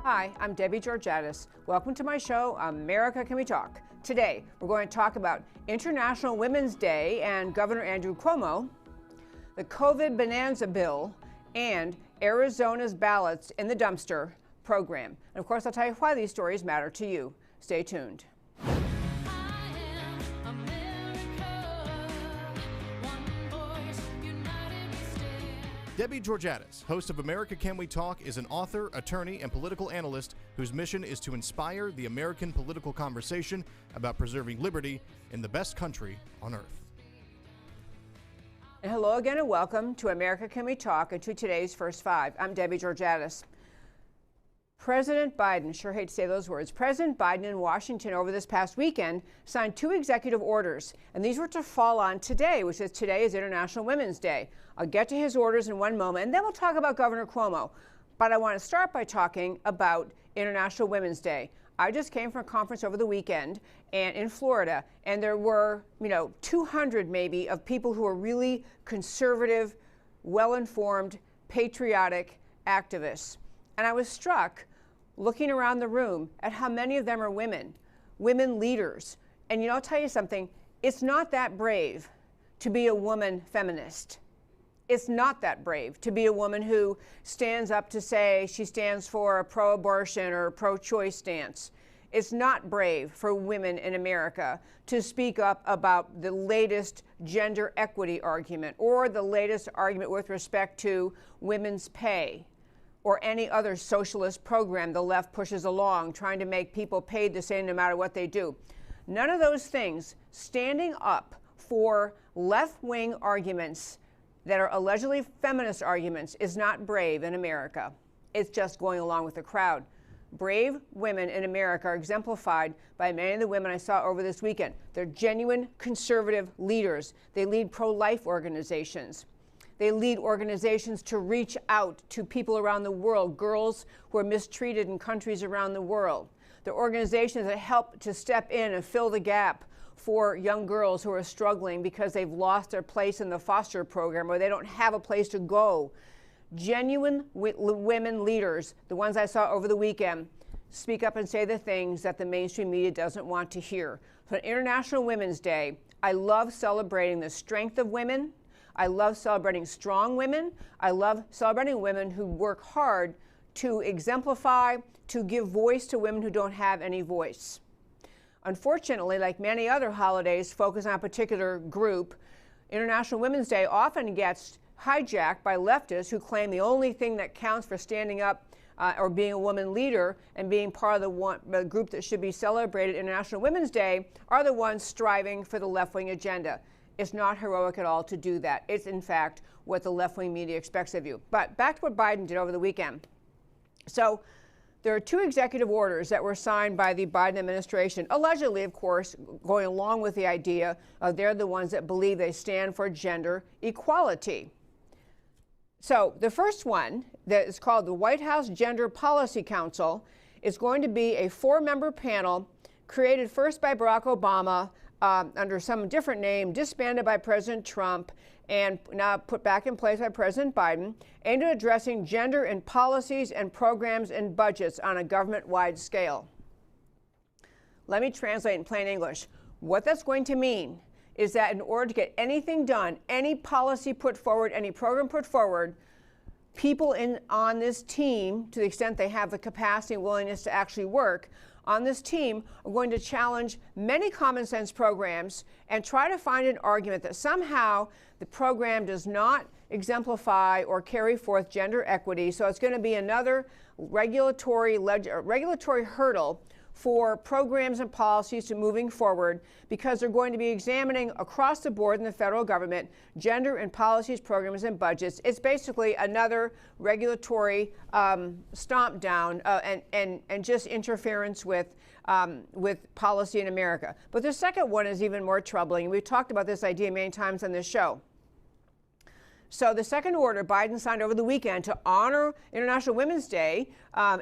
Hi, I'm Debbie Georgatos. Welcome to my show, America Can We Talk? Today, we're going to talk about International Women's Day and Governor Andrew Cuomo, the COVID Bonanza bill, and Arizona's Ballots in the Dumpster program. And of course, I'll tell you why these stories matter to you. Stay tuned. Debbie Georgatos, host of America Can We Talk, is an author, attorney, and political analyst whose mission is to inspire the American political conversation about preserving liberty in the best country on earth. And hello again and welcome to America Can We Talk and to today's First Five. I'm Debbie Georgatos. President Biden, sure hate to say those words, President Biden in Washington over this past weekend signed 2 executive orders, and these were to fall on today, which is today is International Women's Day. I'll get to his orders in one moment, and then we'll talk about Governor Cuomo. But I want to start by talking about International Women's Day. I just came from a conference over the weekend and in Florida, and there were, 200 maybe of people who are really conservative, well-informed, patriotic activists. And I was struck looking around the room at how many of them are women leaders. And I'll tell you something, it's not that brave to be a woman feminist. It's not that brave to be a woman who stands up to say she stands for a pro-abortion or a pro-choice stance. It's not brave for women in America to speak up about the latest gender equity argument or the latest argument with respect to women's pay, or any other socialist program the left pushes along, trying to make people paid the same no matter what they do. None of those things, standing up for left-wing arguments that are allegedly feminist arguments, is not brave in America. It's just going along with the crowd. Brave women in America are exemplified by many of the women I saw over this weekend. They're genuine conservative leaders. They lead pro-life organizations. They lead organizations to reach out to people around the world, girls who are mistreated in countries around the world. They're organizations that help to step in and fill the gap for young girls who are struggling because they've lost their place in the foster program or they don't have a place to go. Genuine women leaders, the ones I saw over the weekend, speak up and say the things that the mainstream media doesn't want to hear. So on International Women's Day, I love celebrating the strength of women. I love celebrating strong women. I love celebrating women who work hard to exemplify, to give voice to women who don't have any voice. Unfortunately, like many other holidays focused on a particular group, International Women's Day often gets hijacked by leftists who claim the only thing that counts for standing up or being a woman leader and being part of the group that should be celebrated International Women's Day are the ones striving for the left-wing agenda. It's not heroic at all to do that. It's, in fact, what the left-wing media expects of you. But back to what Biden did over the weekend. So there are 2 executive orders that were signed by the Biden administration, allegedly, of course, going along with the idea of they're the ones that believe they stand for gender equality. So the first one, that is called the White House Gender Policy Council, is going to be a 4-member panel created first by Barack Obama, under some different name, disbanded by President Trump, and now put back in place by President Biden, aimed at addressing gender in policies and programs and budgets on a government-wide scale. Let me translate in plain English. What that's going to mean is that in order to get anything done, any policy put forward, any program put forward, people on this team, to the extent they have the capacity and willingness to actually work, on this team are going to challenge many common sense programs and try to find an argument that somehow the program does not exemplify or carry forth gender equity. So it's going to be another regulatory hurdle for programs and policies to moving forward, because they're going to be examining across the board in the federal government gender and policies, programs, and budgets. It's basically another regulatory stomp down and just interference with policy in America. But the second one is even more troubling. We've talked about this idea many times on this show. So the second order Biden signed over the weekend to honor International Women's Day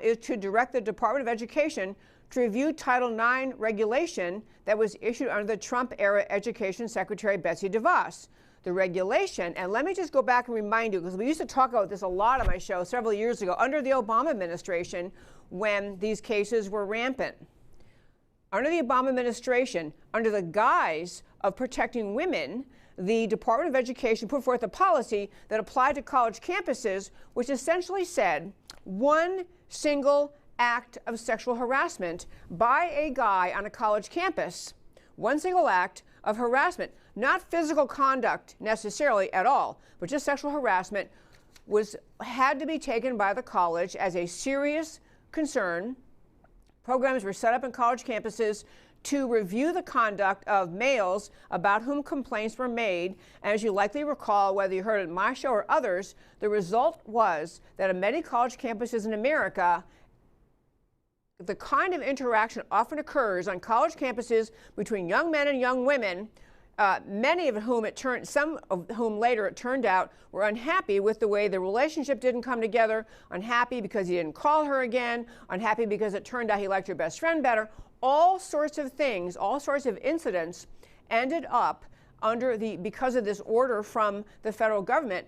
is to direct the Department of Education to review Title IX regulation that was issued under the Trump-era Education Secretary Betsy DeVos. The regulation, and let me just go back and remind you, because we used to talk about this a lot on my show several years ago, under the Obama administration, when these cases were rampant. Under the Obama administration, under the guise of protecting women, the Department of Education put forth a policy that applied to college campuses, which essentially said one single act of sexual harassment by a guy on a college campus, one single act of harassment, not physical conduct necessarily at all, but just sexual harassment, had to be taken by the college as a serious concern. Programs were set up in college campuses to review the conduct of males about whom complaints were made. And as you likely recall, whether you heard it in my show or others, the result was that in many college campuses in America, the kind of interaction often occurs on college campuses between young men and young women, many of whom some of whom later it turned out were unhappy with the way the relationship didn't come together, unhappy because he didn't call her again, unhappy because it turned out he liked her best friend better. All sorts of things, all sorts of incidents ended up because of this order from the federal government,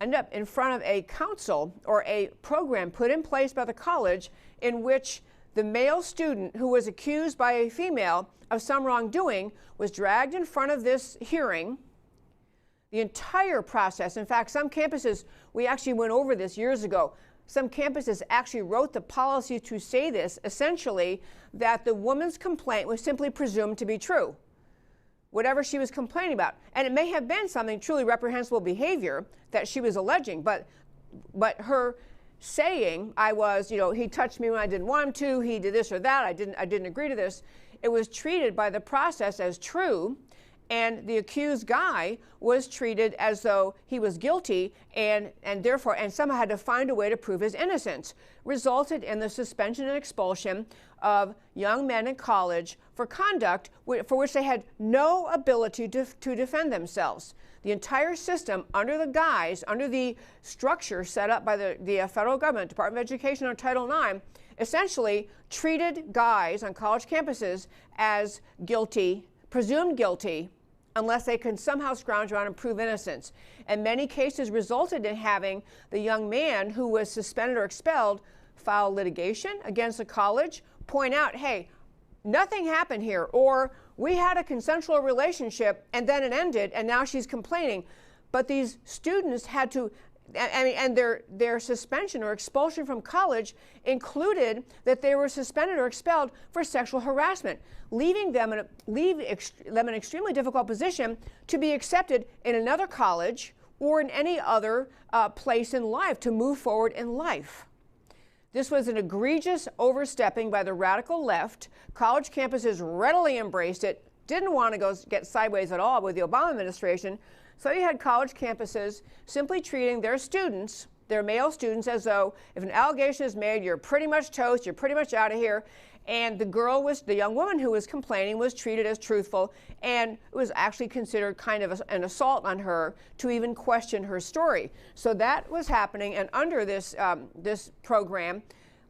ended up in front of a council or a program put in place by the college in which the male student who was accused by a female of some wrongdoing was dragged in front of this hearing. The entire process, in fact, some campuses, we actually went over this years ago, some campuses actually wrote the policy to say this, essentially, that the woman's complaint was simply presumed to be true, whatever she was complaining about. And it may have been something truly reprehensible behavior that she was alleging, but her saying, he touched me when I didn't want him to, he did this or that, I didn't agree to this, it was treated by the process as true, and the accused guy was treated as though he was guilty and therefore somehow had to find a way to prove his innocence, resulted in the suspension and expulsion of young men in college for conduct for which they had no ability to defend themselves. The entire system, under the structure set up by the federal government, Department of Education on Title IX, essentially treated guys on college campuses as guilty, presumed guilty, unless they can somehow scrounge around and prove innocence. And many cases resulted in having the young man who was suspended or expelled file litigation against the college, point out, hey, nothing happened here, or we had a consensual relationship and then it ended and now she's complaining. But these students had to, and their suspension or expulsion from college included that they were suspended or expelled for sexual harassment, leaving them in an extremely difficult position to be accepted in another college or in any other place in life, to move forward in life. This was an egregious overstepping by the radical left. College campuses readily embraced it, didn't want to go get sideways at all with the Obama administration. So you had college campuses simply treating their students, their male students, as though if an allegation is made, you're pretty much toast, you're pretty much out of here. And the young woman who was complaining was treated as truthful, and it was actually considered kind of an assault on her to even question her story. So that was happening, and under this program,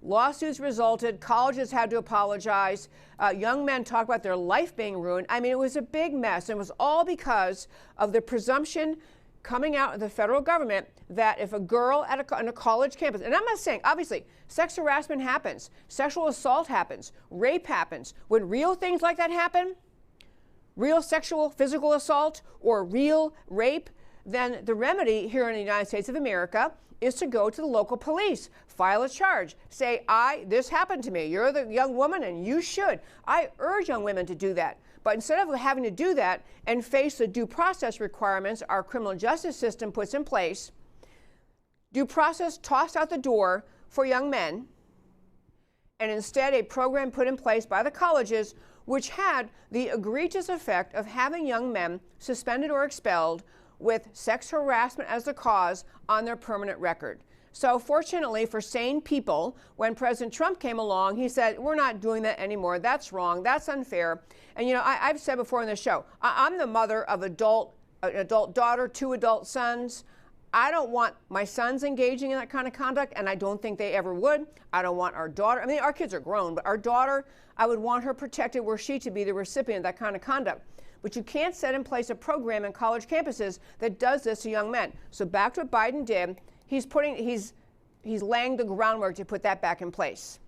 lawsuits resulted, colleges had to apologize, young men talked about their life being ruined. I mean, it was a big mess, and it was all because of the presumption coming out of the federal government that if a girl on a college campus, and I'm not saying, obviously, sex harassment happens, sexual assault happens, rape happens. When real things like that happen, real sexual, physical assault, or real rape, then the remedy here in the United States of America is to go to the local police, file a charge, say, this happened to me. You're the young woman and you should. I urge young women to do that. But instead of having to do that and face the due process requirements our criminal justice system puts in place, due process tossed out the door for young men, and instead a program put in place by the colleges which had the egregious effect of having young men suspended or expelled with sex harassment as the cause on their permanent record. So fortunately for sane people, when President Trump came along, he said, we're not doing that anymore. That's wrong. That's unfair. And I've said before in the show, I'm the mother of an adult daughter, 2 adult sons. I don't want my sons engaging in that kind of conduct, and I don't think they ever would. I don't want our daughter, I mean, our kids are grown, but our daughter, I would want her protected were she to be the recipient of that kind of conduct. But you can't set in place a program in college campuses that does this to young men. So back to what Biden did, he's laying the groundwork to put that back in place.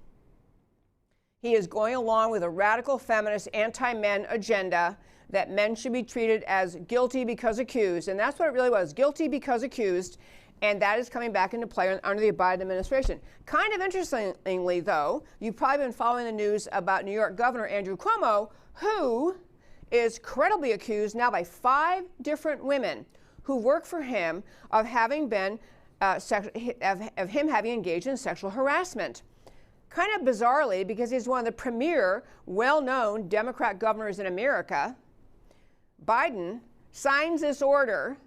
He is going along with a radical feminist anti-men agenda that men should be treated as guilty because accused. And that's what it really was, guilty because accused. And that is coming back into play under the Biden administration. Kind of interestingly, though, you've probably been following the news about New York Governor Andrew Cuomo, who is credibly accused now by 5 different women who work for him of having been of him having engaged in sexual harassment. Kind of bizarrely, because he's one of the premier, well-known Democrat governors in America, Biden signs this order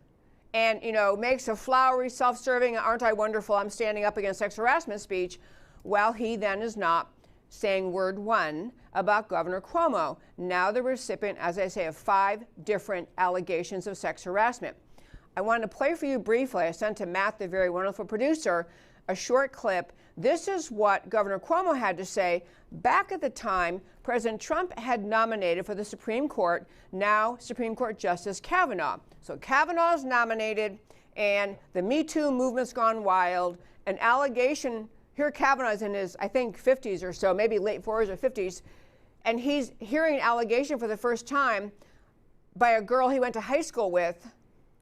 and, makes a flowery, self-serving, aren't I wonderful, I'm standing up against sex harassment speech, while he then is not saying word one about Governor Cuomo, now the recipient, as I say, of 5 different allegations of sex harassment. I wanted to play for you briefly. I sent to Matt, the very wonderful producer, a short clip. This is what Governor Cuomo had to say back at the time President Trump had nominated for the Supreme Court, now Supreme Court Justice Kavanaugh. So Kavanaugh is nominated, and the Me Too movement's gone wild. An allegation, here Kavanaugh is in his, I think, 50s or so, maybe late 40s or 50s, and he's hearing an allegation for the first time by a girl he went to high school with,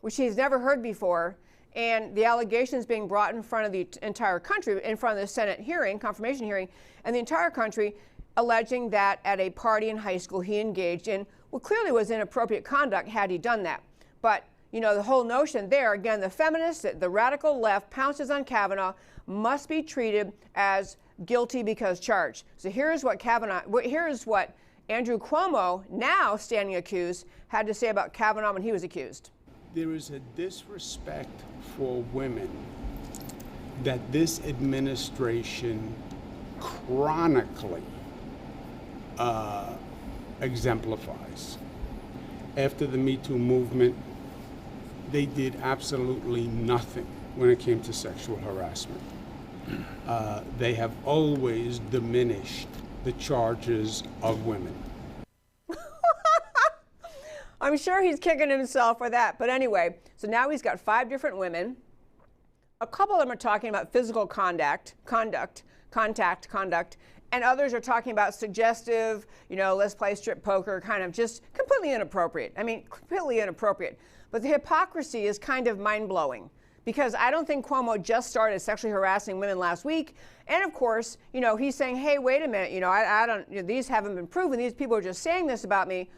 which he's never heard before. And the allegations being brought in front of the entire country, in front of the Senate hearing, confirmation hearing, and the entire country alleging that at a party in high school he engaged in what clearly was inappropriate conduct had he done that. But, the whole notion there, again, the feminists, the radical left pounces on Kavanaugh, must be treated as guilty because charged. So here's what Andrew Cuomo, now standing accused, had to say about Kavanaugh when he was accused. There is a disrespect for women that this administration chronically exemplifies. After the Me Too movement, they did absolutely nothing when it came to sexual harassment. They have always diminished the charges of women. I'm sure he's kicking himself for that. But anyway, so now he's got 5 different women. A couple of them are talking about physical contact, and others are talking about suggestive, let's play strip poker, kind of just completely inappropriate. I mean, completely inappropriate. But the hypocrisy is kind of mind-blowing, because I don't think Cuomo just started sexually harassing women last week. And of course, he's saying, hey, wait a minute, I don't, these haven't been proven. These people are just saying this about me.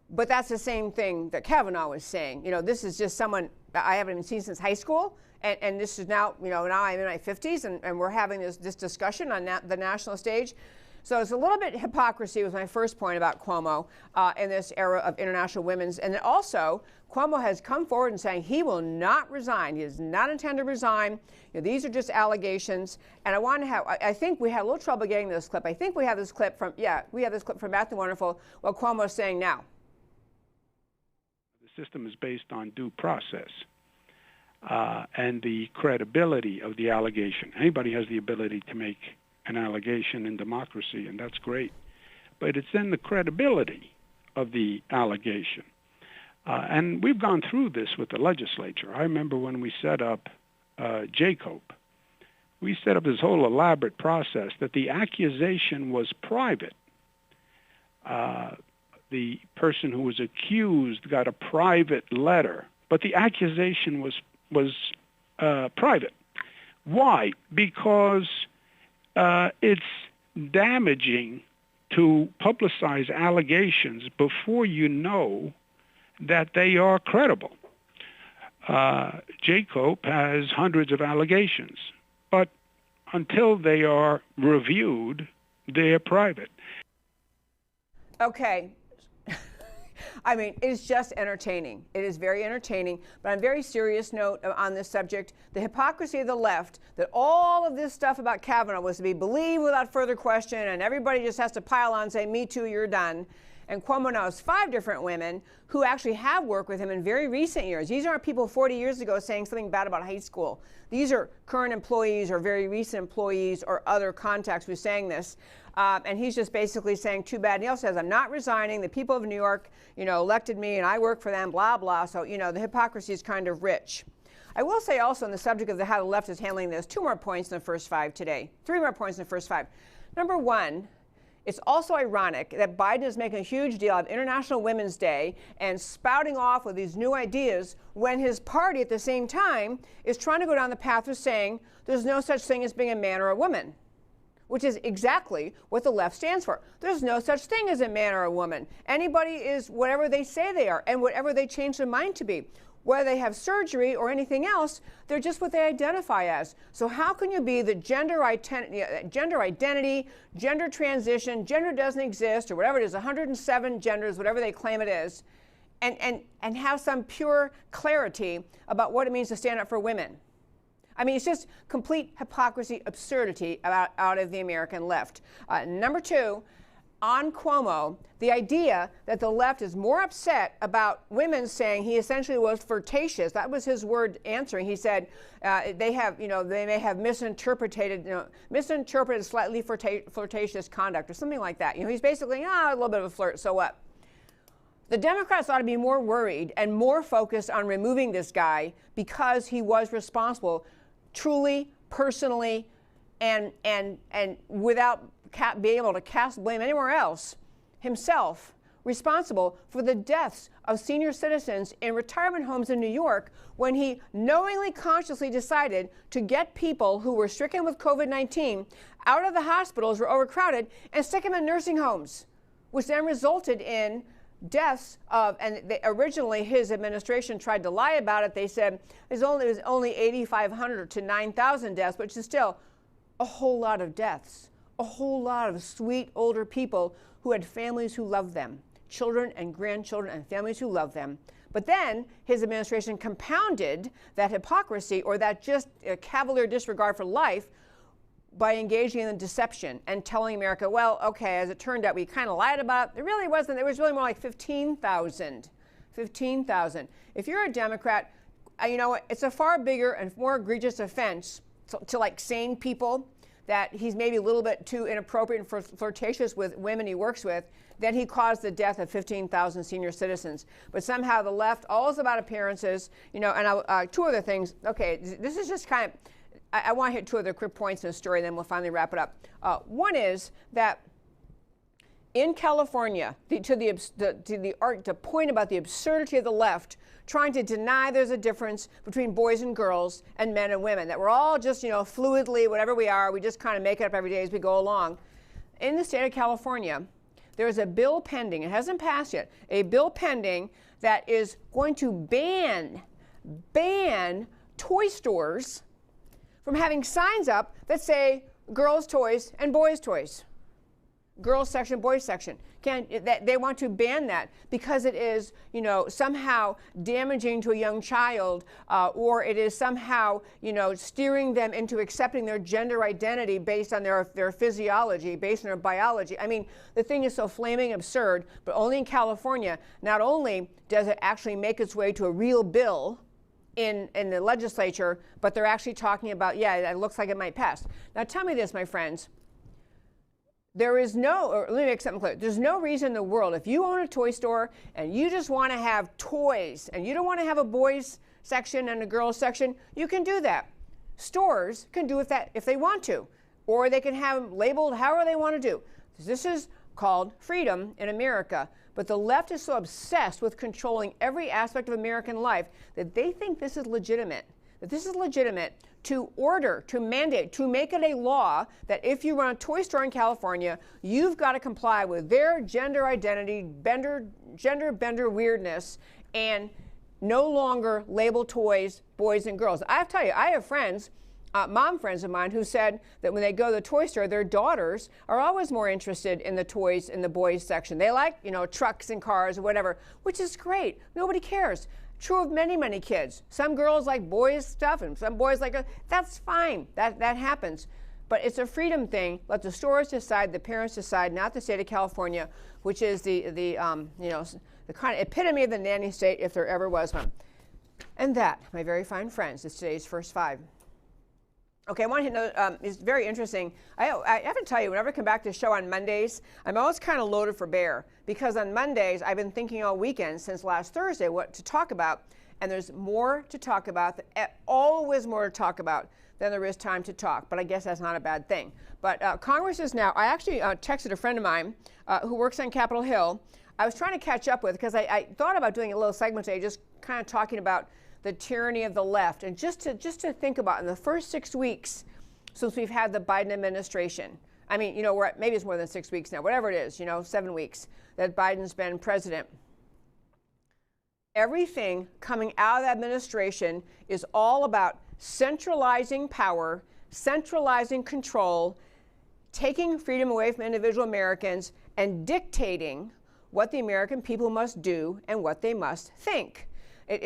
But that's the same thing that Kavanaugh was saying. This is just someone I haven't even seen since high school. And this is now, now I'm in my 50s, and we're having this discussion on the national stage. So it's a little bit hypocrisy was my first point about Cuomo in this era of International Women's. And then also, Cuomo has come forward and saying he will not resign. He does not intend to resign. These are just allegations. And I think we had a little trouble getting this clip. I think we have this clip from Matt the Wonderful, what Cuomo is saying now. The system is based on due process and the credibility of the allegation. Anybody has the ability to make an allegation in democracy, and that's great. But it's then the credibility of the allegation. And we've gone through this with the legislature. I remember when we set up JCOPE, we set up this whole elaborate process that the accusation was private. The person who was accused got a private letter, but the accusation was private. Why? Because it's damaging to publicize allegations before you know that they are credible. JCOPE has hundreds of allegations, but until they are reviewed, they are private. Okay. I mean, it's just entertaining. It is very entertaining. But on a very serious note on this subject, the hypocrisy of the left, that all of this stuff about Kavanaugh was to be believed without further question, and everybody just has to pile on and say, me too, you're done. And Cuomo now has 5 different women who actually have worked with him in very recent years. These aren't people 40 years ago saying something bad about high school. These are current employees or very recent employees or other contacts who's saying this. And he's just basically saying, too bad. And he also says, I'm not resigning. The people of New York, elected me and I work for them, blah, blah. So, the hypocrisy is kind of rich. I will say also on the subject of how the left is handling this, 2 more points in the first 5 today. 3 more points in the first 5. Number 1, It's also ironic that Biden is making a huge deal of International Women's Day and spouting off with these new ideas when his party at the same time is trying to go down the path of saying there's no such thing as being a man or a woman, which is exactly what the left stands for. There's no such thing as a man or a woman. Anybody is whatever they say they are and whatever they change their mind to be. Whether they have surgery or anything else, they're just what they identify as. So how can you be the gender identity, gender transition, gender doesn't exist, or whatever it is, 107 genders, whatever they claim it is, and have some pure clarity about what it means to stand up for women? I mean, it's just complete hypocrisy, absurdity out of the American left. Number two, on Cuomo, the idea that the left is more upset about women saying he essentially was flirtatious. That was his word answering. He said they may have misinterpreted slightly flirtatious conduct or something like that. He's basically a little bit of a flirt. So what? The Democrats ought to be more worried and more focused on removing this guy because he was responsible, truly, personally, and without being able to cast blame anywhere else, himself responsible for the deaths of senior citizens in retirement homes in New York when he knowingly, consciously decided to get people who were stricken with COVID-19 out of the hospitals, were overcrowded, and stick them in nursing homes, which then resulted in deaths of, and originally his administration tried to lie about it. They said it was only 8,500 to 9,000 deaths, which is still a whole lot of deaths. A whole lot of sweet older people who had families who loved them, children and grandchildren and families who loved them. But then his administration compounded that hypocrisy or that just cavalier disregard for life by engaging in deception and telling America, well, okay, as it turned out, we kind of lied about it. It really wasn't. It was really more like 15,000. 15,000. If you're a Democrat, you know what? It's a far bigger and more egregious offense to like sane people that he's maybe a little bit too inappropriate and flirtatious with women he works with, then he caused the death of 15,000 senior citizens. But somehow the left, all is about appearances, and two other things. Okay, this is just kind of, I want to hit two other quick points in the story, then we'll finally wrap it up. One is that in California, the point about the absurdity of the left trying to deny there's a difference between boys and girls and men and women, that we're all just, fluidly, whatever we are, we just kind of make it up every day as we go along. In the state of California, there is a bill pending, it hasn't passed yet, a bill pending that is going to ban toy stores from having signs up that say girls' toys and boys' toys. Girls section, boys section. They want to ban that because it is, somehow damaging to a young child, or it is somehow, steering them into accepting their gender identity based on their physiology, based on their biology. I mean, the thing is so flaming absurd, but only in California. Not only does it actually make its way to a real bill in the legislature, but they're actually talking about, it looks like it might pass. Now tell me this, my friends. There is let me make something clear. There's no reason in the world, if you own a toy store and you just want to have toys and you don't want to have a boys section and a girls section, you can do that. Stores can do that if they want to, or they can have them labeled however they want to do. This is called freedom in America. But the left is so obsessed with controlling every aspect of American life that they think this is legitimate. That this is legitimate to order, to mandate, to make it a law that if you run a toy store in California, you've got to comply with their gender identity, gender bender weirdness, and no longer label toys boys and girls. I have to tell you, I have friends, mom friends of mine, who said that when they go to the toy store, their daughters are always more interested in the toys in the boys section. They like, trucks and cars or whatever, which is great. Nobody cares. True of many, many kids. Some girls like boys stuff and some boys like that's fine. That happens. But it's a freedom thing. Let the stores decide, the parents decide, not the state of California, which is the kind of epitome of the nanny state if there ever was one. And that, my very fine friends, is today's First Five. Okay, I want to know, it's very interesting. I have to tell you, whenever I come back to the show on Mondays, I'm always kind of loaded for bear, because on Mondays, I've been thinking all weekend since last Thursday what to talk about, and there's more to talk about, always more to talk about. then there is time to talk. But I guess that's not a bad thing. But Congress is now, I actually texted a friend of mine who works on Capitol Hill. I was trying to catch up with, because I thought about doing a little segment today, just kind of talking about the tyranny of the left. And just to think about, in the first 6 weeks since we've had the Biden administration, I mean, you know, we're at, maybe it's more than 6 weeks now, whatever it is, you know, 7 weeks that Biden's been president. Everything coming out of the administration is all about centralizing power, centralizing control, taking freedom away from individual Americans, and dictating what the American people must do and what they must think.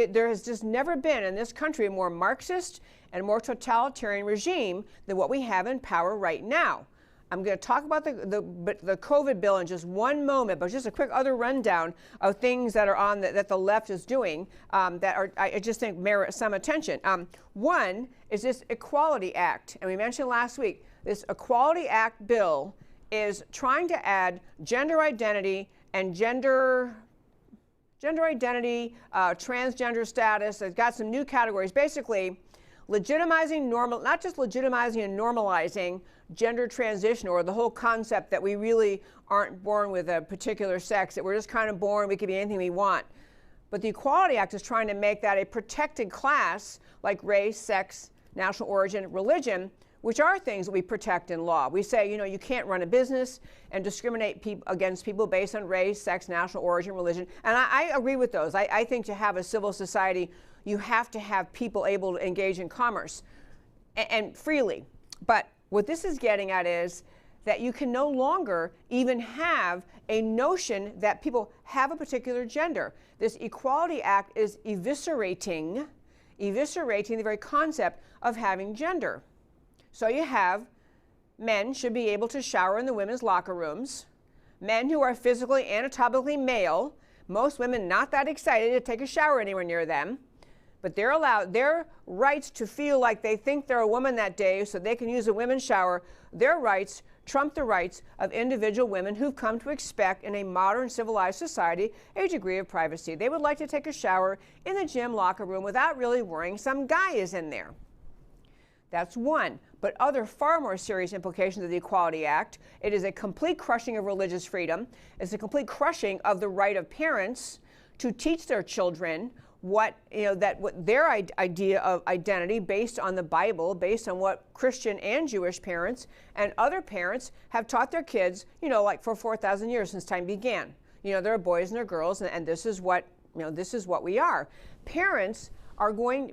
There has just never been in this country a more Marxist and more totalitarian regime than what we have in power right now. I'm going to talk about the COVID bill in just one moment, but just a quick other rundown of things that are on that the left is doing that are, I just think, merit some attention. One is this Equality Act, and we mentioned last week, this Equality Act bill is trying to add gender identity and transgender status. It's got some new categories, basically legitimizing not just legitimizing and normalizing gender transition, or the whole concept that we really aren't born with a particular sex, that we're just kind of born, we can be anything we want. But the Equality Act is trying to make that a protected class, like race, sex, national origin, religion, which are things that we protect in law. We say, you know, you can't run a business and discriminate against people based on race, sex, national origin, religion. And I agree with those. I think to have a civil society, you have to have people able to engage in commerce and freely. But what this is getting at is that you can no longer even have a notion that people have a particular gender. This Equality Act is eviscerating the very concept of having gender. So you have men should be able to shower in the women's locker rooms, men who are physically anatomically male, most women not that excited to take a shower anywhere near them, but they're allowed their rights to feel like they think they're a woman that day so they can use a women's shower. Their rights trump the rights of individual women who've come to expect in a modern civilized society a degree of privacy. They would like to take a shower in the gym locker room without really worrying some guy is in there. That's one. But other far more serious implications of the Equality Act, it is a complete crushing of religious freedom. It's a complete crushing of the right of parents to teach their children what their idea of identity based on the Bible, based on what Christian and Jewish parents and other parents have taught their kids, you know, like for 4,000 years since time began. You know, there are boys and there are girls, and this is what, you know, this is what we are. Parents are going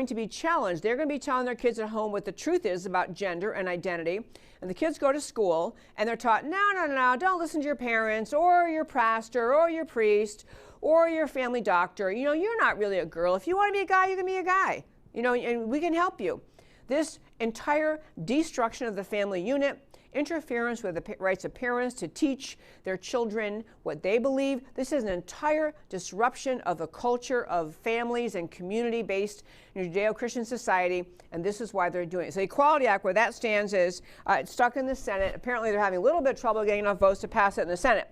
to be challenged. They're going to be telling their kids at home what the truth is about gender and identity. And the kids go to school and they're taught, no, don't listen to your parents or your pastor or your priest or your family doctor. You know, you're not really a girl. If you want to be a guy, you can be a guy. You know, and we can help you. This entire destruction of the family unit, interference with the rights of parents to teach their children what they believe. This is an entire disruption of the culture of families and community-based Judeo-Christian society, and this is why they're doing it. So the Equality Act, where that stands is it's stuck in the Senate. Apparently they're having a little bit of trouble getting enough votes to pass it in the Senate.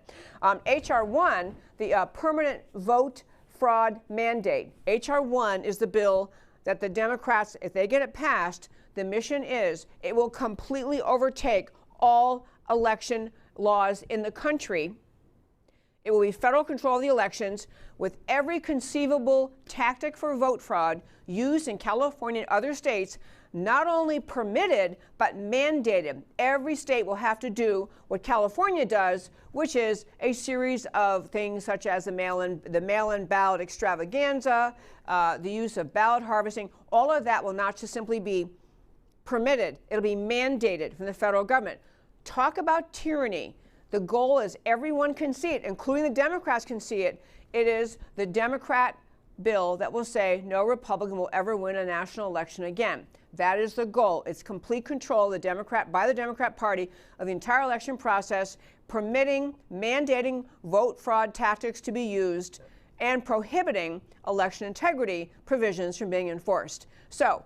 H.R. 1, the permanent vote fraud mandate. H.R. 1 is the bill that the Democrats, if they get it passed, the mission is it will completely overtake all election laws in the country. It will be federal control of the elections with every conceivable tactic for vote fraud used in California and other states, not only permitted, but mandated. Every state will have to do what California does, which is a series of things such as the mail-in ballot extravaganza, the use of ballot harvesting. All of that will not just simply be permitted, it'll be mandated from the federal government. Talk about tyranny. The goal is everyone can see it, including the Democrats can see it. It is the Democrat bill that will say no Republican will ever win a national election again. That is the goal. It's complete control of by the Democrat Party of the entire election process, permitting, mandating vote fraud tactics to be used, and prohibiting election integrity provisions from being enforced. So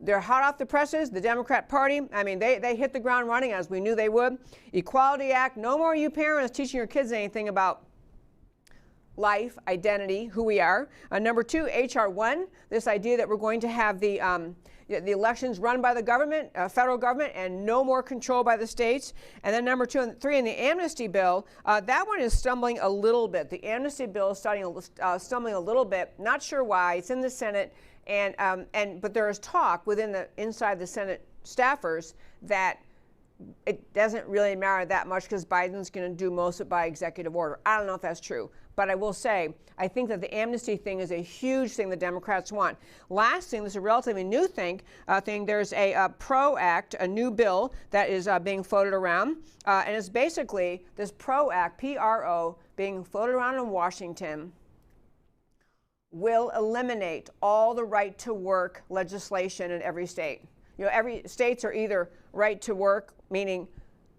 they're hot off the presses, the Democrat Party. I mean, they hit the ground running as we knew they would. Equality Act, no more you parents teaching your kids anything about life, identity, who we are. Number 2, H.R. 1, this idea that we're going to have the the elections run by the government, federal government, and no more control by the states. And then number 2 and 3 in the amnesty bill, that one is stumbling a little bit. The amnesty bill is stumbling a little bit. Not sure why. It's in the Senate, but there is talk inside the Senate staffers that it doesn't really matter that much because Biden's going to do most of it by executive order. I don't know if that's true, but I will say I think that the amnesty thing is a huge thing the Democrats want. Last thing, this is a relatively new thing. There's a PRO Act, a new bill that is being floated around, and it's basically this PRO Act, P-R-O, being floated around in Washington, will eliminate all the right to work legislation in every state. You know, every states are either right to work, meaning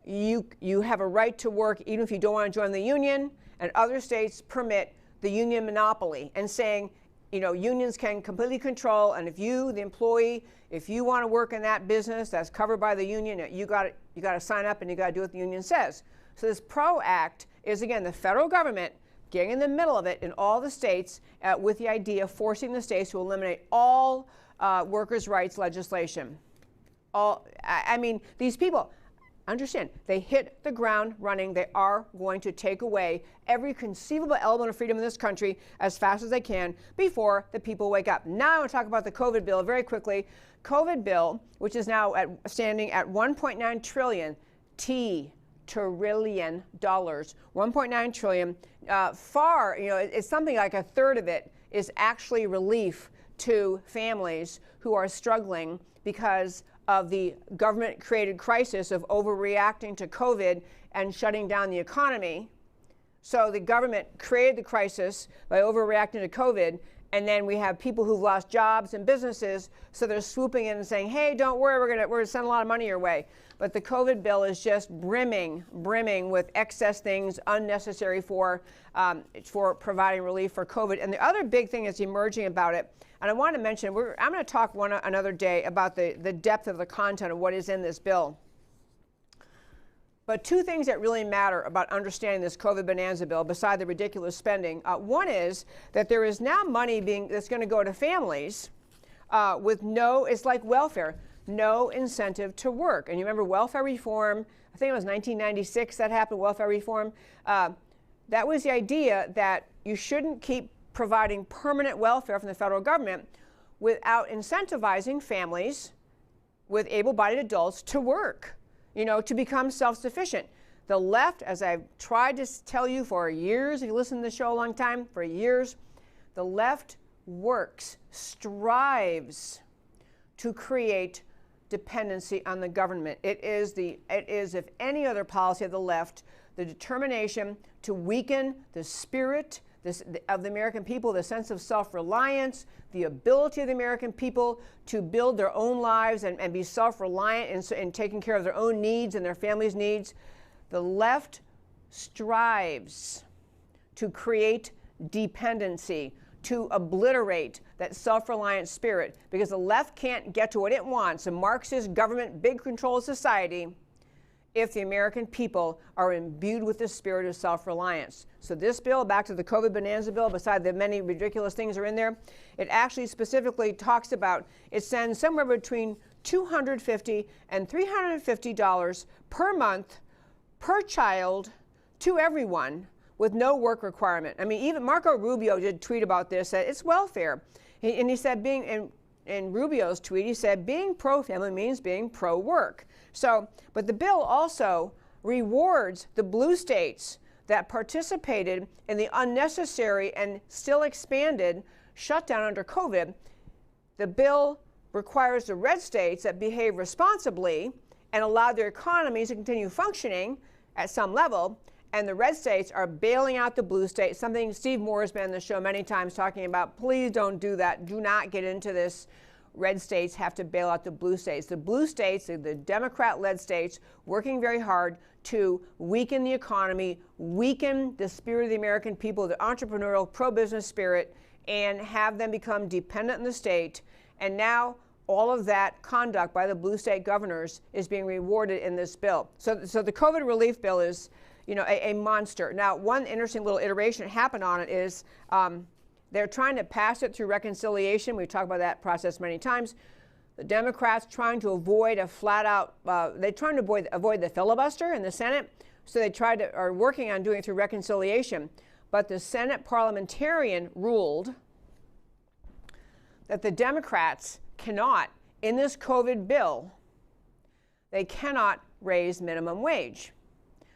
you have a right to work even if you don't want to join the union, and other states permit the union monopoly and saying, you know, unions can completely control, and if you, the employee, if you want to work in that business that's covered by the union, you got to sign up and you got to do what the union says. So this PRO Act is, again, the federal government getting in the middle of it in all the states with the idea of forcing the states to eliminate all workers' rights legislation. I mean, these people, understand, they hit the ground running. They are going to take away every conceivable element of freedom in this country as fast as they can before the people wake up. Now I want to talk about the COVID bill very quickly. COVID bill, which is now standing at $1.9 trillion, trillion dollars, $1.9 trillion. It's something like a third of it is actually relief to families who are struggling because of the government-created crisis of overreacting to COVID and shutting down the economy. So the government created the crisis by overreacting to COVID, and then we have people who've lost jobs and businesses, so they're swooping in and saying, hey, don't worry, we're gonna send a lot of money your way. But the COVID bill is just brimming with excess things unnecessary for providing relief for COVID. And the other big thing that's emerging about it, and I want to mention, I'm going to talk another day about the depth of the content of what is in this bill. But 2 things that really matter about understanding this COVID Bonanza bill, beside the ridiculous spending. One is that there is now money that's going to go to families with it's like welfare, no incentive to work. And you remember welfare reform, I think it was 1996 that happened, welfare reform. That was the idea that you shouldn't keep providing permanent welfare from the federal government without incentivizing families with able-bodied adults to work, to become self-sufficient. The left, as I've tried to tell you for years, if you listen to the show a long time, for years, the left strives to create dependency on the government. It is, if any other policy of the left, the determination to weaken the spirit of the American people, the sense of self-reliance, the ability of the American people to build their own lives and be self-reliant in taking care of their own needs and their families' needs. The left strives to create dependency, to obliterate that self-reliant spirit, because the left can't get to what it wants, a Marxist government, big control of society, if the American people are imbued with the spirit of self-reliance. So this bill, back to the COVID Bonanza bill, beside the many ridiculous things that are in there, it actually specifically talks about, it sends somewhere between $250 and $350 per month per child to everyone with no work requirement. I mean, even Marco Rubio did tweet about this, that it's welfare. And he said, in Rubio's tweet, he said, being pro-family means being pro-work. So, but the bill also rewards the blue states that participated in the unnecessary and still expanded shutdown under COVID. The bill requires the red states that behave responsibly and allow their economies to continue functioning at some level, and the red states are bailing out the blue states, something Steve Moore has been on the show many times talking about. Please don't do that. Do not get into this. Red states have to bail out the blue states. The blue states, the Democrat-led states, working very hard to weaken the economy, weaken the spirit of the American people, the entrepreneurial, pro-business spirit, and have them become dependent on the state. And now all of that conduct by the blue state governors is being rewarded in this bill. So the COVID relief bill is, a monster. Now, one interesting little iteration that happened on it is they're trying to pass it through reconciliation. We've talked about that process many times. the Democrats trying to avoid a flat-out, they're trying to avoid the filibuster in the Senate, so they are working on doing it through reconciliation. But the Senate parliamentarian ruled that the Democrats cannot, in this COVID bill, they cannot raise minimum wage.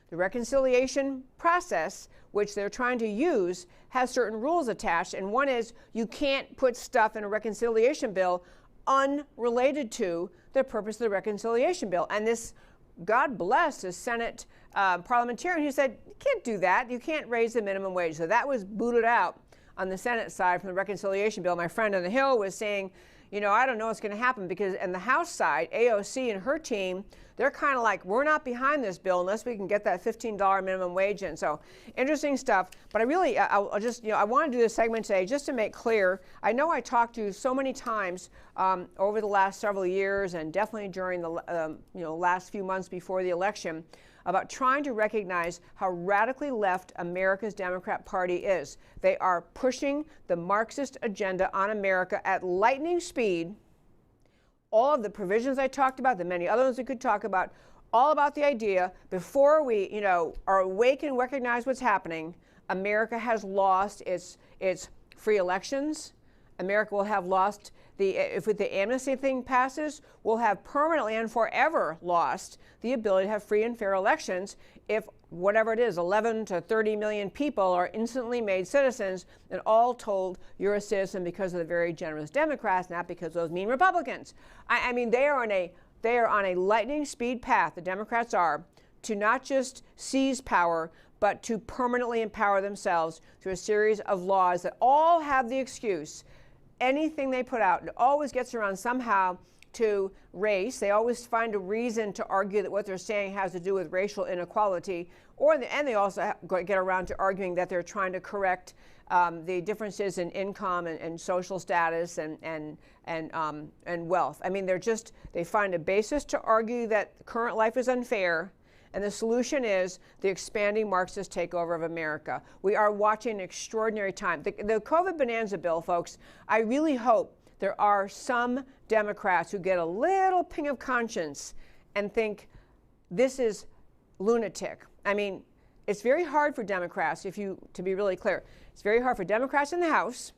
The reconciliation process, which they're trying to use, has certain rules attached, and one is you can't put stuff in a reconciliation bill unrelated to the purpose of the reconciliation bill. And this, God bless the Senate parliamentarian who said, you can't do that. You can't raise the minimum wage. So that was booted out on the Senate side from the reconciliation bill. My friend on the Hill was saying, you know, I don't know what's going to happen, because on the House side, AOC and her team, they're kind of like, we're not behind this bill unless we can get that $15 minimum wage in. So interesting stuff. But I really, I'll just, I want to do this segment today just to make clear. I know I talked to you so many times over the last several years, and definitely during the last few months before the election, about trying to recognize how radically left America's Democrat Party is. They are pushing the Marxist agenda on America at lightning speed. All of the provisions I talked about, the many other ones we could talk about, all about the idea, before we, are awake and recognize what's happening, America has lost its free elections. America will have lost if the amnesty thing passes, we'll have permanently and forever lost the ability to have free and fair elections if whatever it is, 11 to 30 million people are instantly made citizens, and all told you're a citizen because of the very generous Democrats, not because of those mean Republicans. I mean, they are on a lightning speed path, the Democrats are, to not just seize power, but to permanently empower themselves through a series of laws that all have the excuse. Anything they put out, it always gets around somehow to race. They always find a reason to argue that what they're saying has to do with racial inequality, and they also get around to arguing that they're trying to correct the differences in income and social status and wealth. I mean, they find a basis to argue that current life is unfair. And the solution is the expanding Marxist takeover of America. We are watching an extraordinary time. The COVID Bonanza bill, folks, I really hope there are some Democrats who get a little ping of conscience and think this is lunatic. I mean, it's very hard for Democrats, to be really clear, it's very hard for Democrats in the House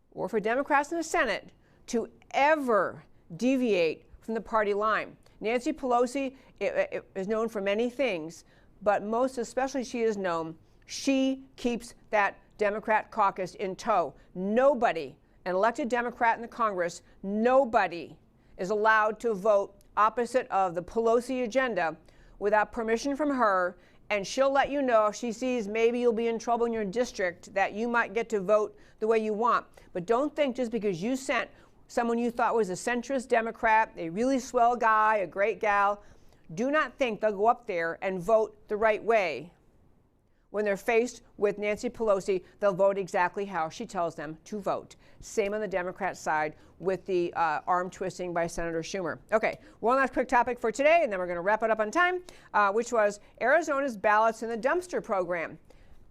or for Democrats in the Senate to ever deviate from the party line. Nancy Pelosi is known for many things, but most especially she keeps that Democrat caucus in tow. Nobody, an elected Democrat in the Congress, nobody is allowed to vote opposite of the Pelosi agenda without permission from her, and she'll let you know if she sees maybe you'll be in trouble in your district that you might get to vote the way you want. But don't think just because you sent someone you thought was a centrist Democrat, a really swell guy, a great gal, do not think they'll go up there and vote the right way. When they're faced with Nancy Pelosi, they'll vote exactly how she tells them to vote. Same on the Democrat side with the arm twisting by Senator Schumer. Okay, one last quick topic for today, and then we're going to wrap it up on time, which was Arizona's ballots in the dumpster program.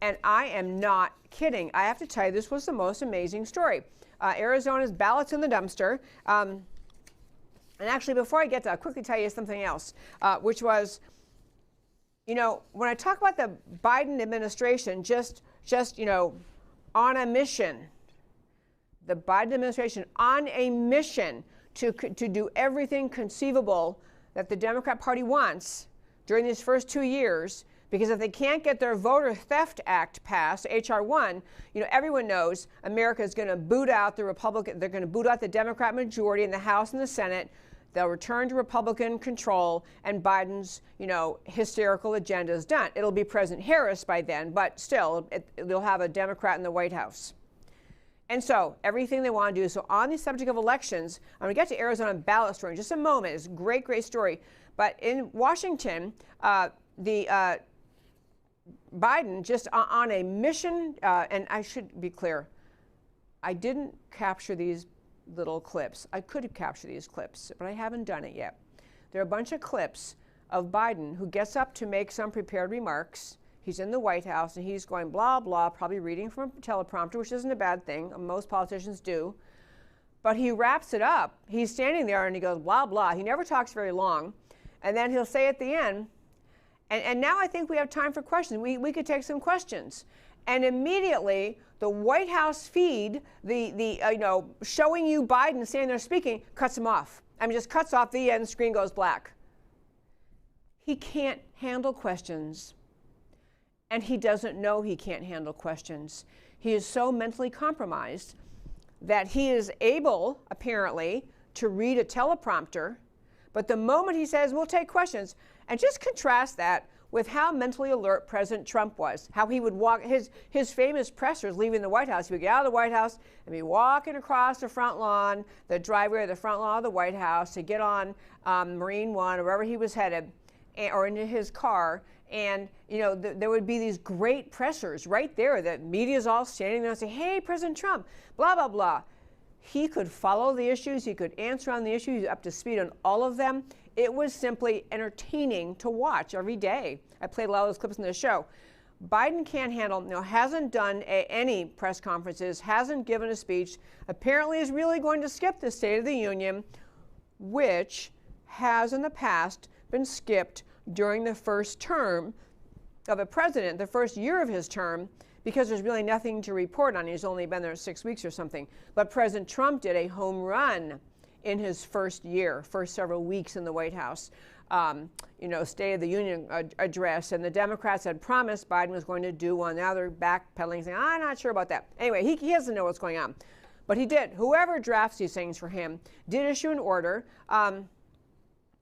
And I am not kidding. I have to tell you, this was the most amazing story. Arizona's ballots in the dumpster. And actually, before I get to, I'll quickly tell you something else, which was, when I talk about the Biden administration just on a mission, the Biden administration on a mission to do everything conceivable that the Democrat Party wants during these first 2 years, because if they can't get their Voter Theft Act passed, H.R. 1, everyone knows America is going to boot out the Republican, they're going to boot out the Democrat majority in the House and the Senate. They'll return to Republican control, and Biden's, hysterical agenda is done. It'll be President Harris by then, but still, they'll have a Democrat in the White House. And so everything they want to do. So on the subject of elections, I'm going to get to Arizona ballot story in just a moment. It's a great, great story. But in Washington, Biden just on a mission, and I should be clear, I didn't capture these little clips. I could have captured these clips, but I haven't done it yet. There are a bunch of clips of Biden who gets up to make some prepared remarks. He's in the White House and he's going blah, blah, probably reading from a teleprompter, which isn't a bad thing. Most politicians do. but he wraps it up. He's standing there and he goes, blah, blah. He never talks very long. And then he'll say at the end, and now I think we have time for questions. We could take some questions. And immediately, the White House feed, showing you Biden standing there speaking, cuts him off. I mean, just cuts off the end, screen goes black. He can't handle questions. And he doesn't know he can't handle questions. He is so mentally compromised that he is able, apparently, to read a teleprompter. But the moment he says, we'll take questions, and just contrast that with how mentally alert President Trump was, how he would walk, his famous pressers leaving the White House. He would get out of the White House and be walking across the front lawn, the driveway of the front lawn of the White House to get on Marine One or wherever he was headed, or into his car. And, there would be these great pressers right there. The media's all standing there and say, hey, President Trump, blah, blah, blah. He could follow the issues. He could answer on the issues. He's up to speed on all of them. It was simply entertaining to watch every day. I played a lot of those clips in the show. Biden can't handle, hasn't done any press conferences, hasn't given a speech, apparently is really going to skip the State of the Union, which has in the past been skipped during the first term of a president, the first year of his term, because there's really nothing to report on. He's only been there 6 weeks or something. But President Trump did a home run in his first year, first several weeks in the White House, State of the Union address. And the Democrats had promised Biden was going to do one. Now they're backpedaling, saying, I'm not sure about that. Anyway, he doesn't know what's going on. But he did. Whoever drafts these things for him did issue an order.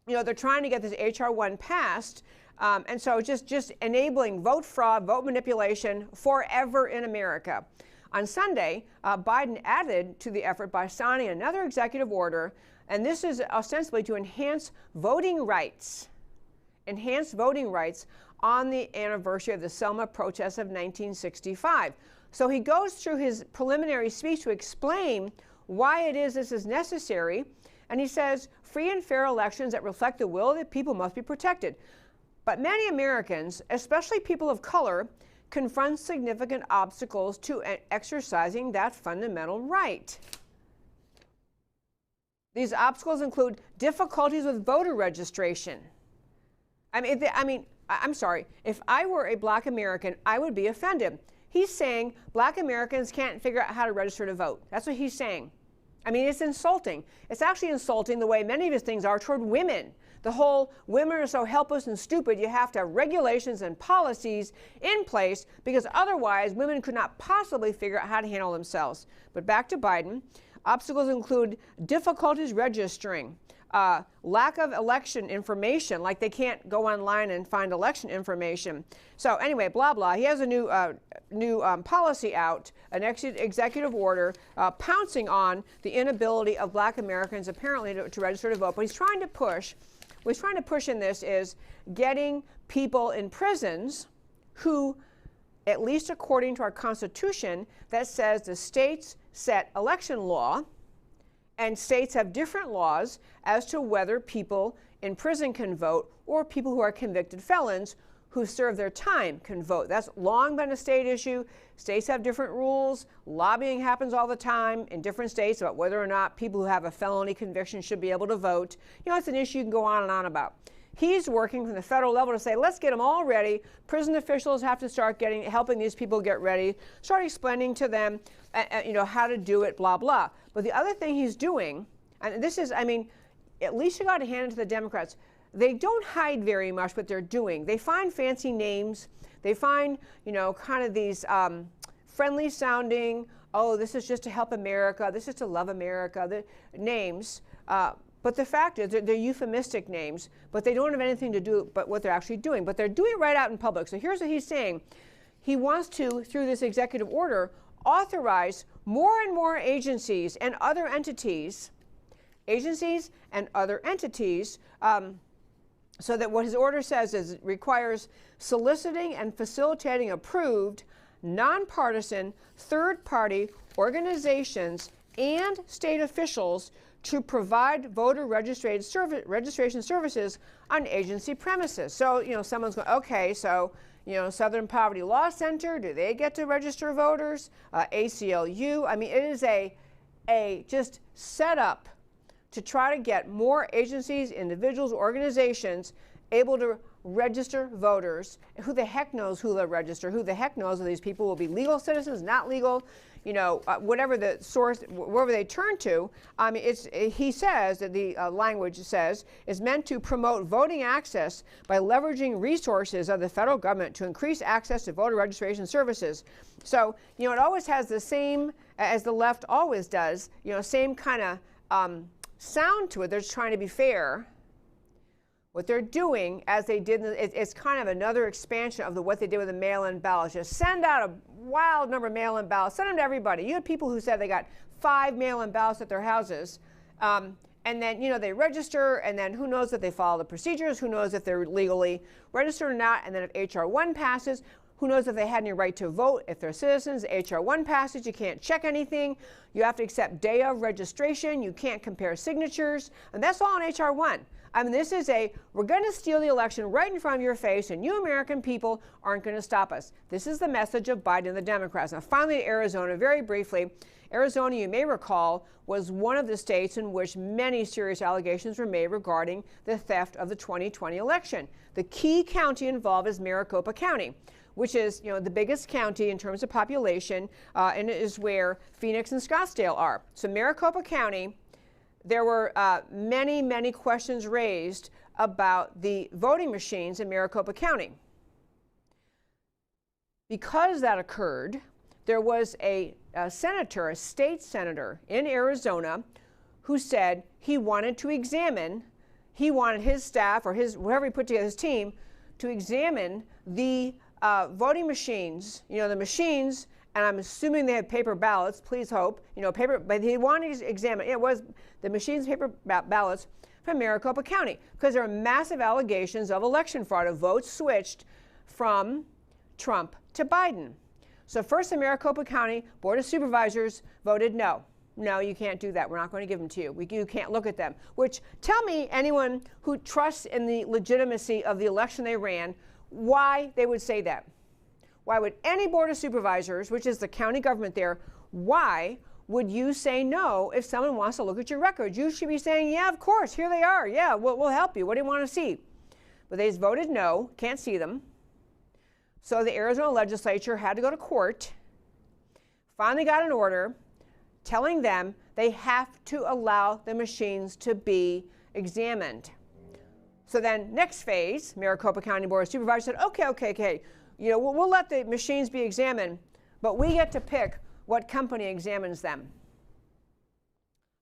They're trying to get this H.R. 1 passed. And so just enabling vote fraud, vote manipulation forever in America. On Sunday, Biden added to the effort by signing another executive order, and this is ostensibly to enhance voting rights on the anniversary of the Selma protests of 1965. So he goes through his preliminary speech to explain why it is this is necessary, and he says free and fair elections that reflect the will of the people must be protected. But many Americans, especially people of color, confront significant obstacles to exercising that fundamental right. These obstacles include difficulties with voter registration. I'm sorry, if I were a black American, I would be offended. He's saying black Americans can't figure out how to register to vote. That's what he's saying. It's insulting. It's actually insulting the way many of his things are toward women. The whole women are so helpless and stupid, you have to have regulations and policies in place because otherwise women could not possibly figure out how to handle themselves. But back to Biden. Obstacles include difficulties registering, lack of election information, like they can't go online and find election information. So anyway, blah, blah. He has a new policy out, an executive order pouncing on the inability of black Americans apparently to register to vote. But he's trying to push. What he's trying to push in this is getting people in prisons who, at least according to our Constitution, that says the states set election law, and states have different laws as to whether people in prison can vote or people who are convicted felons who serve their time can vote. That's long been a state issue. States have different rules. Lobbying happens all the time in different states about whether or not people who have a felony conviction should be able to vote. It's an issue you can go on and on about. He's working from the federal level to say, let's get them all ready. Prison officials have to start helping these people get ready, start explaining to them, how to do it, blah, blah. But the other thing he's doing, and this is, at least you got to hand it to the Democrats. They don't hide very much what they're doing. They find fancy names. They find, kind of these friendly sounding, oh, this is just to help America. This is to love America, the names. But the fact is they're euphemistic names, but they don't have anything to do but what they're actually doing. But they're doing it right out in public. So here's what he's saying. He wants to, through this executive order, authorize more and more agencies and other entities, so that what his order says is it requires soliciting and facilitating approved, nonpartisan, third-party organizations and state officials to provide voter registration services on agency premises. So, someone's going, okay, so, Southern Poverty Law Center, do they get to register voters? ACLU, it is just set up to try to get more agencies, individuals, organizations able to register voters. Who the heck knows who they'll register? Who the heck knows whether these people will be legal citizens, not legal? You know, whatever the source, wherever they turn to. He says that the language says is meant to promote voting access by leveraging resources of the federal government to increase access to voter registration services. So, you know, it always has the same, as the left always does, you know, same kind of sound to it. They're just trying to be fair. What they're doing, as they did, it's kind of another expansion of what they did with the mail-in ballots. Just send out a wild number of mail-in ballots. Send them to everybody. You had people who said they got 5 mail-in ballots at their houses. And then, you know, they register, and then who knows if they follow the procedures, who knows if they're legally registered or not, and then if H.R. 1 passes, who knows if they had any right to vote, if they're citizens. H.R. 1 passes, you can't check anything. You have to accept day of registration. You can't compare signatures. And that's all in H.R. 1. I mean, this is we're going to steal the election right in front of your face, and you American people aren't going to stop us. This is the message of Biden and the Democrats. Now, finally, to Arizona, very briefly. Arizona, you may recall, was one of the states in which many serious allegations were made regarding the theft of the 2020 election. The key county involved is Maricopa County, which is, you know, the biggest county in terms of population, and it is where Phoenix and Scottsdale are. So Maricopa County, there were many, many questions raised about the voting machines in Maricopa County. Because that occurred, there was a senator, a state senator in Arizona, who said he wanted to examine, he wanted his staff or whoever he put together, his team, to examine the voting machines, you know, the machines, and I'm assuming they had paper ballots, please hope, you know, but he wanted to examine, it was the machines, paper ballots from Maricopa County, because there are massive allegations of election fraud, of votes switched from Trump to Biden. So first, the Maricopa County Board of Supervisors voted no. No, you can't do that. We're not going to give them to you. You can't look at them. Which, tell me, anyone who trusts in the legitimacy of the election they ran, why they would say that. Why would any Board of Supervisors, which is the county government there, why would you say no if someone wants to look at your records? You should be saying, yeah, of course, here they are. Yeah, we'll help you. What do you want to see? But they voted no, can't see them. So the Arizona legislature had to go to court, finally got an order telling them they have to allow the machines to be examined. So then next phase, Maricopa County Board of Supervisors said, okay. You know, we'll let the machines be examined, but we get to pick what company examines them.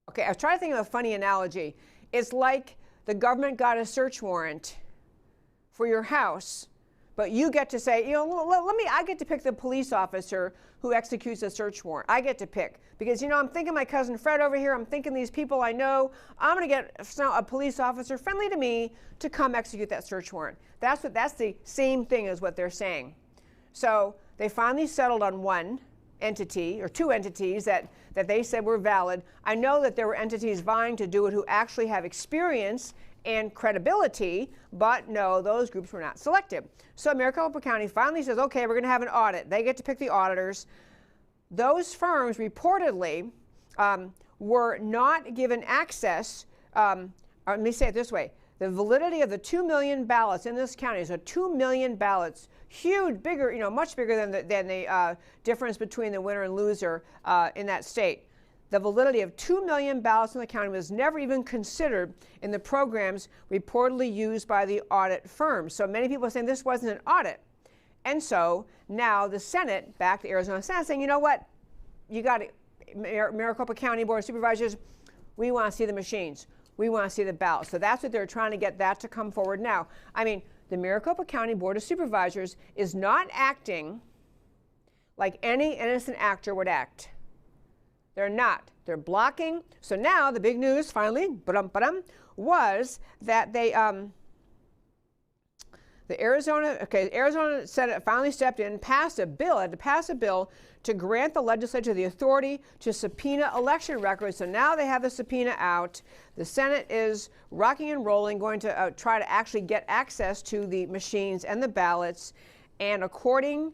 Okay, I was trying to think of a funny analogy. It's like the government got a search warrant for your house, but you get to say, you know, I get to pick the police officer who executes a search warrant. I get to pick. Because, you know, I'm thinking my cousin Fred over here, I'm thinking these people I know, I'm going to get a police officer friendly to me to come execute that search warrant. That's the same thing as what they're saying. So they finally settled on one entity, or two entities that they said were valid. I know that there were entities vying to do it who actually have experience and credibility, but no, those groups were not selected. So Maricopa County finally says, okay, we're going to have an audit. They get to pick the auditors. Those firms reportedly were not given access, let me say it this way, the validity of the 2 million ballots in this county, so 2 million ballots, huge, bigger, you know, much bigger than the difference between the winner and loser in that state. The validity of 2 million ballots in the county was never even considered in the programs reportedly used by the audit firms. So many people are saying this wasn't an audit. And so now the Senate, back the Arizona Senate, saying, you know what, you got it, Maricopa County Board of Supervisors, we want to see the machines. We want to see the ballots. So that's what they're trying to get that to come forward now. I mean, the Maricopa County Board of Supervisors is not acting like any innocent actor would act. They're not. They're blocking. So now the big news, finally, was that they, the Arizona Senate finally stepped in, had to pass a bill to grant the legislature the authority to subpoena election records. So now they have the subpoena out. The Senate is rocking and rolling, going to try to actually get access to the machines and the ballots. And according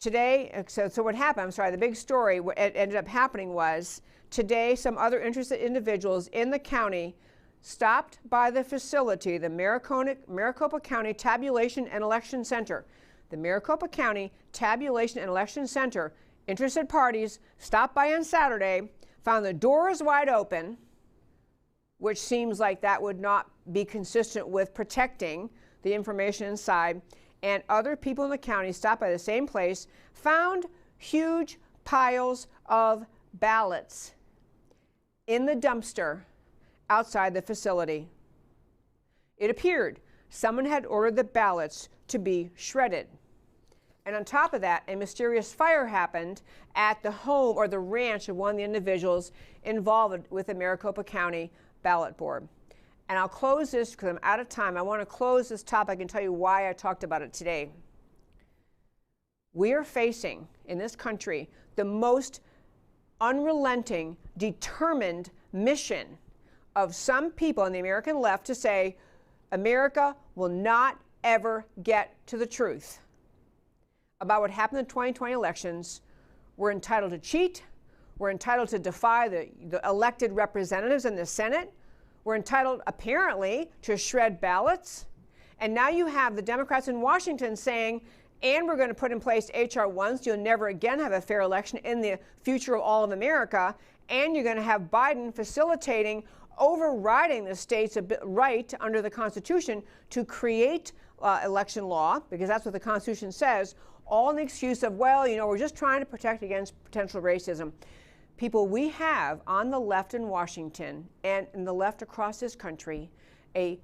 Today, so what happened, I'm sorry, the big story, what ended up happening was today some other interested individuals in the county stopped by the facility, the Maricopa County Tabulation and Election Center. The Maricopa County Tabulation and Election Center, interested parties stopped by on Saturday, found the doors wide open, which seems like that would not be consistent with protecting the information inside, and other people in the county stopped by the same place, found huge piles of ballots in the dumpster outside the facility. It appeared someone had ordered the ballots to be shredded. And on top of that, a mysterious fire happened at the home or the ranch of one of the individuals involved with the Maricopa County Ballot Board. And I'll close this because I'm out of time. I want to close this topic and tell you why I talked about it today. We are facing in this country the most unrelenting, determined mission of some people on the American left to say America will not ever get to the truth about what happened in the 2020 elections. We're entitled to cheat. We're entitled to defy the elected representatives in the Senate. We're entitled, apparently, to shred ballots. And now you have the Democrats in Washington saying, and we're going to put in place H.R. 1, so you'll never again have a fair election in the future of all of America. And you're going to have Biden facilitating overriding the state's right under the Constitution to create election law, because that's what the Constitution says, all in the excuse of, well, you know, we're just trying to protect against potential racism. People, we have on the left in Washington and in the left across this country a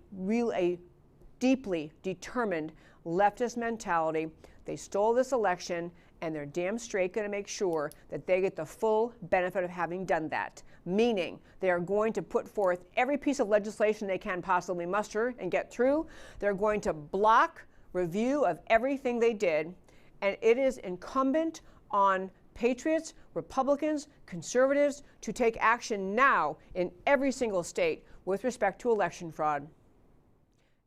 deeply determined leftist mentality. They stole this election, and they're damn straight going to make sure that they get the full benefit of having done that. Meaning, they are going to put forth every piece of legislation they can possibly muster and get through. They're going to block review of everything they did. And it is incumbent on patriots, Republicans, conservatives to take action now in every single state with respect to election fraud.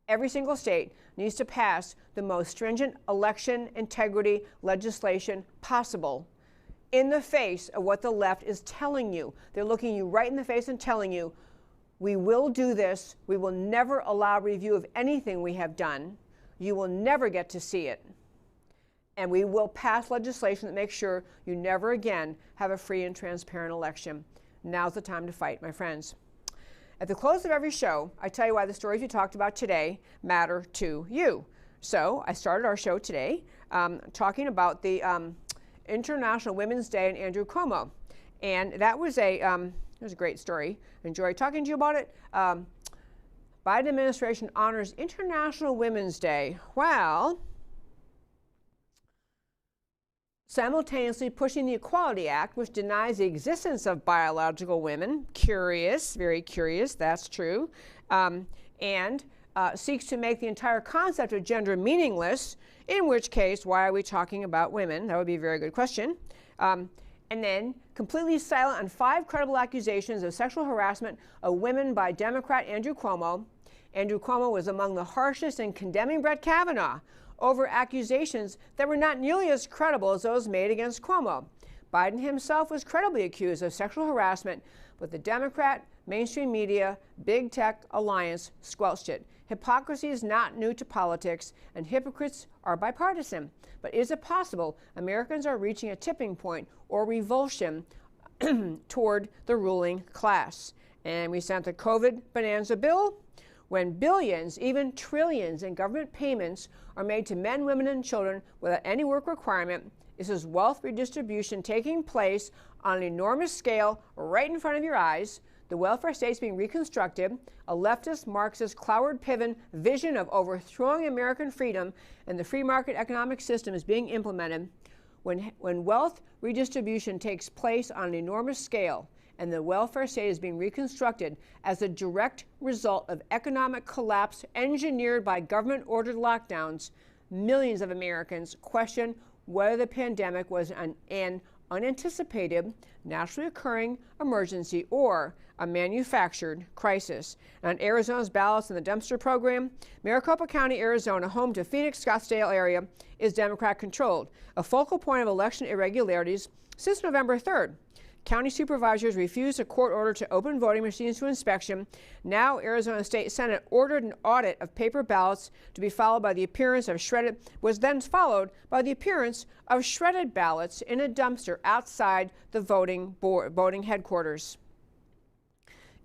Every single state needs to pass the most stringent election integrity legislation possible in the face of what the left is telling you. They're looking you right in the face and telling you, we will do this. We will never allow review of anything we have done. You will never get to see it. And we will pass legislation that makes sure you never again have a free and transparent election. Now's the time to fight, my friends. At the close of every show, I tell you why the stories we talked about today matter to you. So I started our show today talking about the International Women's Day and Andrew Cuomo. And that was it was a great story. Enjoyed talking to you about it. Biden administration honors International Women's Day. Well, simultaneously pushing the Equality Act, which denies the existence of biological women. Curious, very curious, that's true. And seeks to make the entire concept of gender meaningless, in which case, why are we talking about women? That would be a very good question. And then completely silent on 5 credible accusations of sexual harassment of women by Democrat Andrew Cuomo. Andrew Cuomo was among the harshest in condemning Brett Kavanaugh over accusations that were not nearly as credible as those made against Cuomo. Biden himself was credibly accused of sexual harassment, but the Democrat, mainstream media, big tech alliance squelched it. Hypocrisy is not new to politics, and hypocrites are bipartisan. But is it possible Americans are reaching a tipping point or revulsion toward the ruling class? And we sent the COVID Bonanza bill, when billions, even trillions in government payments are made to men, women, and children without any work requirement. This is wealth redistribution taking place on an enormous scale right in front of your eyes. The welfare state is being reconstructed. A leftist, Marxist, Cloward-Piven vision of overthrowing American freedom and the free market economic system is being implemented. When wealth redistribution takes place on an enormous scale, and the welfare state is being reconstructed as a direct result of economic collapse engineered by government-ordered lockdowns, millions of Americans question whether the pandemic was an unanticipated, naturally occurring emergency, or a manufactured crisis. On Arizona's ballots in the dumpster program, Maricopa County, Arizona, home to Phoenix, Scottsdale area, is Democrat controlled, a focal point of election irregularities since November 3rd. County supervisors refused a court order to open voting machines to inspection. Now, Arizona State Senate ordered an audit of paper ballots to be followed by the appearance of shredded ballots in a dumpster outside the voting headquarters.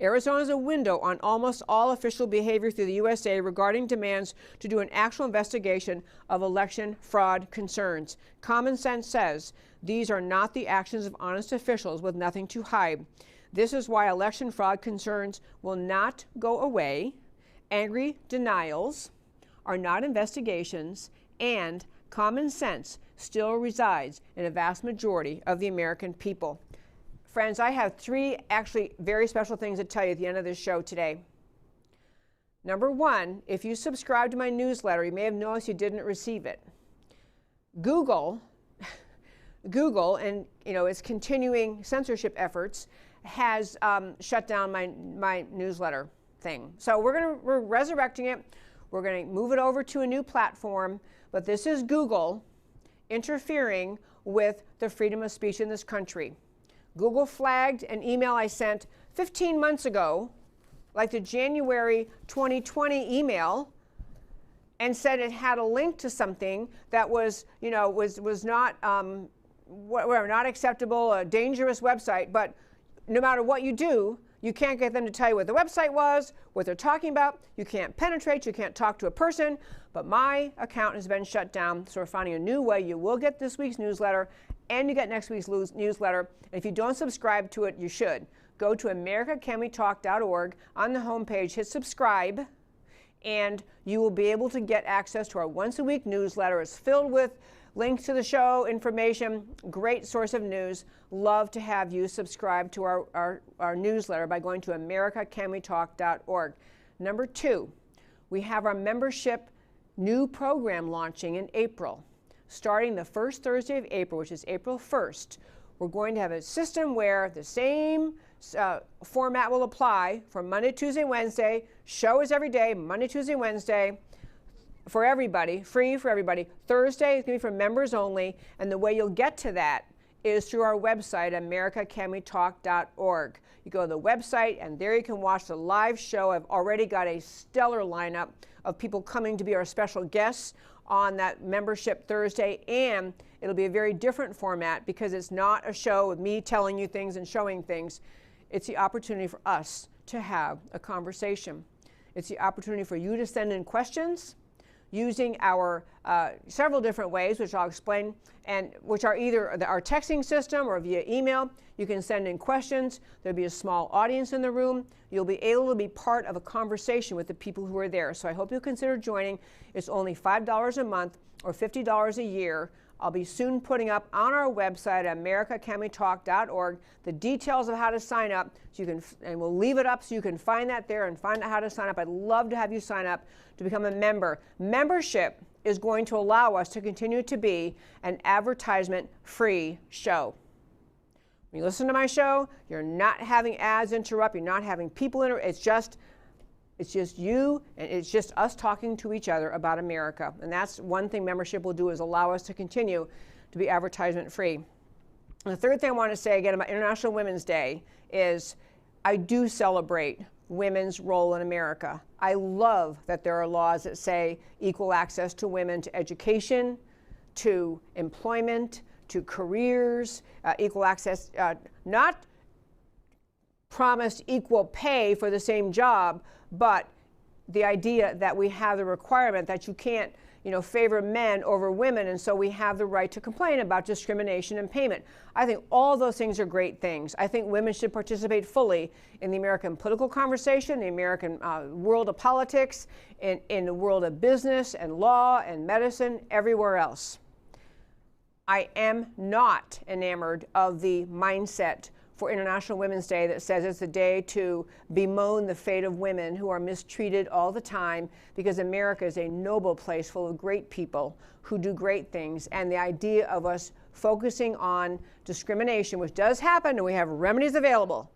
Arizona is a window on almost all official behavior through the USA regarding demands to do an actual investigation of election fraud concerns. Common sense says these are not the actions of honest officials with nothing to hide. This is why election fraud concerns will not go away. Angry denials are not investigations, and common sense still resides in a vast majority of the American people. Friends, I have three actually very special things to tell you at the end of this show today. Number one, if you subscribe to my newsletter, you may have noticed you didn't receive it. Google, and its continuing censorship efforts, has shut down my newsletter thing. So we're resurrecting it. We're going to move it over to a new platform. But this is Google interfering with the freedom of speech in this country. Google flagged an email I sent 15 months ago, like the January 2020 email, and said it had a link to something that was not not acceptable, a dangerous website. But no matter what you do, you can't get them to tell you what the website was, what they're talking about. You can't penetrate. You can't talk to a person. But my account has been shut down, so we're finding a new way. You will get this week's newsletter, and you get next week's newsletter. And if you don't subscribe to it, you should. Go to americacanwetalk.org. On the homepage, hit subscribe, and you will be able to get access to our once-a-week newsletter. It's filled with links to the show, information, great source of news. Love to have you subscribe to our newsletter by going to americacanwetalk.org. Number two, we have our membership new program launching in April. Starting the first Thursday of April, which is April 1st, we're going to have a system where the same format will apply for Monday, Tuesday, Wednesday. Show is every day, Monday, Tuesday, Wednesday, for everybody, free for everybody. Thursday is going to be for members only, and the way you'll get to that is through our website, americacanwetalk.org. You go to the website, and there you can watch the live show. I've already got a stellar lineup of people coming to be our special guests on that membership Thursday, and it'll be a very different format because it's not a show with me telling you things and showing things. It's the opportunity for us to have a conversation. It's the opportunity for you to send in questions using our several different ways, which I'll explain, and which are either our texting system or via email. You can send in questions. There'll be a small audience in the room. You'll be able to be part of a conversation with the people who are there. So I hope you'll consider joining. It's only $5 a month or $50 a year. I'll be soon putting up on our website, americacanwetalk.org, the details of how to sign up. So you can, and we'll leave it up so you can find that there and find out how to sign up. I'd love to have you sign up to become a member. Membership is going to allow us to continue to be an advertisement-free show. When you listen to my show, you're not having ads interrupt. You're not having people interrupt. It's just you, and it's just us talking to each other about America. And that's one thing membership will do, is allow us to continue to be advertisement free. And the third thing I want to say again about International Women's Day is I do celebrate women's role in America. I love that there are laws that say equal access to women to education, to employment, to careers, equal access, not promised equal pay for the same job, but the idea that we have the requirement that you can't, favor men over women, and so we have the right to complain about discrimination in payment. I think all those things are great things. I think women should participate fully in the American political conversation, the American world of politics, in the world of business and law and medicine, everywhere else. I am not enamored of the mindset for International Women's Day that says it's a day to bemoan the fate of women who are mistreated all the time, because America is a noble place full of great people who do great things, and the idea of us focusing on discrimination, which does happen, and we have remedies available.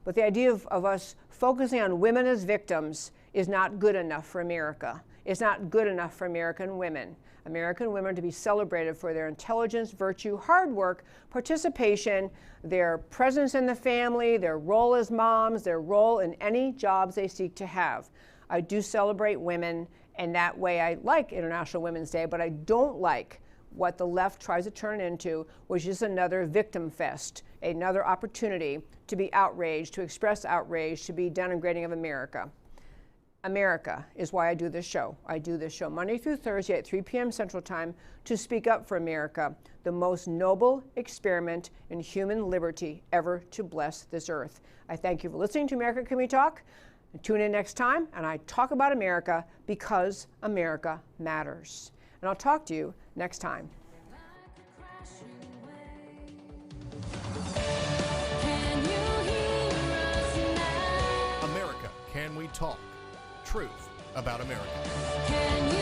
But the idea of us focusing on women as victims is not good enough for America. It's not good enough for American women. American women to be celebrated for their intelligence, virtue, hard work, participation, their presence in the family, their role as moms, their role in any jobs they seek to have. I do celebrate women, and that way I like International Women's Day, but I don't like what the left tries to turn it into, which is another victim fest, another opportunity to be outraged, to express outrage, to be denigrating of America. America is why I do this show. I do this show Monday through Thursday at 3 p.m. Central Time to speak up for America, the most noble experiment in human liberty ever to bless this earth. I thank you for listening to America Can We Talk. Tune in next time, and I talk about America because America matters. And I'll talk to you next time. America Can We Talk? Truth about America.